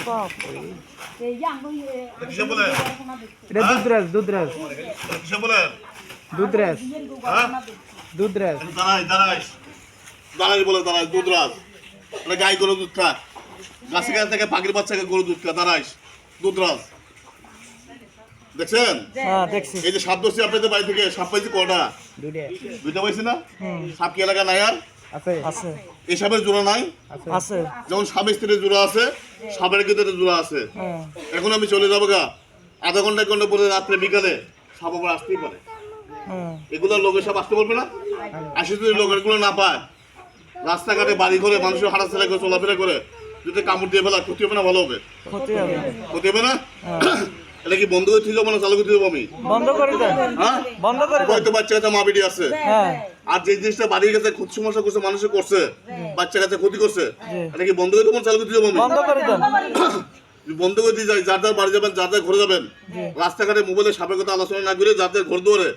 বাপরে কিসে বলে এটা দুধরাজ কিসে বলে দুধরাজ হ্যাঁ দুধরাজ দাঁড়াই বলে দাঁড়াই দুধরাজ মানে গাই গরু দুধ খা গাছে গাছ থেকে পাখির বাচ্চাকে গরু দুধ খা দাঁড়াইস দুধরাজ দেখছেন হ্যাঁ দেখছি এই যে সাপ ধরছি আপনাদের বাড়ি থেকে সাপ পাইছি কটা দুইটা পাইছি না সাপ কি এলাকা নাই আর আছে এই সাপের জোড়া নাই আছে যেমন স্বামী স্ত্রীর জোড়া আছে সাপের কিন্তু একটা জোড়া আছে এখন আমি চলে যাবো গা আধা ঘন্টা এক ঘন্টা পরে রাত্রে বিকালে সাপ আবার আসতেই পারে এগুলো লোকের সব আসতে বলবে না আসে যদি লোক এগুলো না পায় রাস্তাঘাটে বাড়ি করে মানুষের হাঁটাচলা করে চলাফেরা করে যদি কামড় দিয়ে ফেলা ক্ষতি হবে না ভালো হবে ক্ষতি হবে না এটা কি বন্ধ করে থিল মানে চালু করে দেবো আমি বন্ধ করে দেন হ্যাঁ বন্ধ করে দেন হয়তো বাচ্চা কাছে মা বেটি আছে হ্যাঁ আর যে জিনিসটা বাড়ির কাছে ক্ষতি সমস্যা করছে মানুষের করছে বাচ্চা কাছে ক্ষতি করছে এটা কি বন্ধ করে দেবো চালু করে দেবো আমি বন্ধ করে দেন বন্ধ করে দিয়ে যাই যার যার বাড়ি যাবেন যার যার ঘরে যাবেন রাস্তাঘাটে মোবাইলে সাপের কথা আলোচনা না করে যার যার ঘর দৌড়ে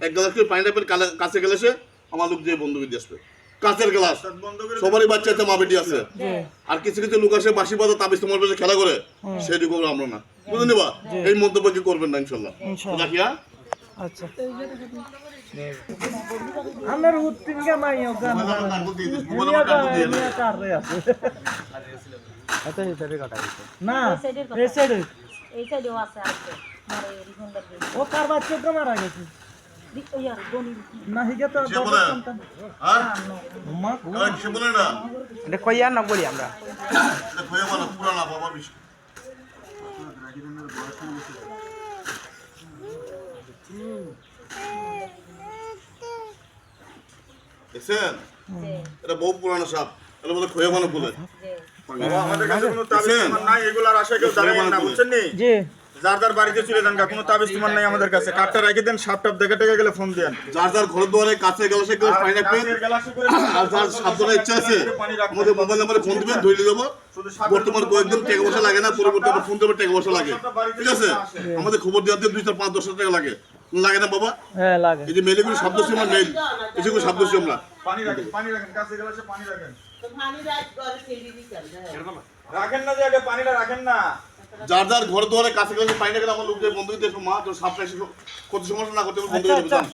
এক গ্লাস করে পানি টাইপের কাছে গেলে সে আমার লোক দিয়ে বন্ধ করে দিয়ে আসবে কাঁচের গ্লাস সবারই বাচ্চা আছে মা বেটি আছে আর কিছু কিছু লোক আসে বাসি বাজার তাবিজ তোমার পেছনে খেলা করে সেটি করবো আমরা না বুঝে নিবা এই মন্তব্য কি করবেন না ইনশাল্লাহ রাখিয়া আচ্ছা আমার উত্তিনকে মাইও গান আচ্ছা এই সাইডে কাটা গেছে না এই সাইডেও আছে মারে রিফন্ডার ও কার বাচ্চা তো মারা গেছে না হিগে তো হ্যাঁ মা কিছু বলে না এটা কইয়া না বলি আমরা এটা খয়ে বলা পুরানা বাবা বিশ দেখছেন এটা বহু পুরানো সাপ এটা বলে খয়ে মানে বলে আমাদের কাছে কোনো তাবিজ নাই এগুলার আশা কেউ দাঁড়ায় না বুঝছেন নি জি যার যার বাড়িতে চলে যান কোনো তাবিজ তোমার নাই আমাদের কাছে কাঠটা রেখে দেন সাপ টাপ দেখে টেকে গেলে ফোন দেন যার যার ঘর দুয়ারে কাছে গেলে সে গ্লাস পানি রাখবেন আর যার সাবধানে ইচ্ছা আছে আমাদের মোবাইল নাম্বারে ফোন দিবেন ধরে দেবো বর্তমান কয়েকদিন টাকা পয়সা লাগে না পরবর্তী আবার ফোন দেবে টাকা পয়সা লাগে ঠিক আছে আমাদের খবর দেওয়াতে 2-4-5-10 টাকা লাগে লাগে না বাবা হ্যাঁ লাগে এই যে মেলেগুলো শব্দ ছিল আমার মেল এসেগুলো শব্দ ছিল আমরা পানি রাখেন কাছে গেলে পানি রাখেন রাখেন না যে আগে পানিটা রাখেন না যার যার ঘর দুয়ারে কাছে গেলে পানি গেলে আমার লোক বন্ধু দিতে মা তোর সাপটা কত সমস্যা না করতে বন্ধু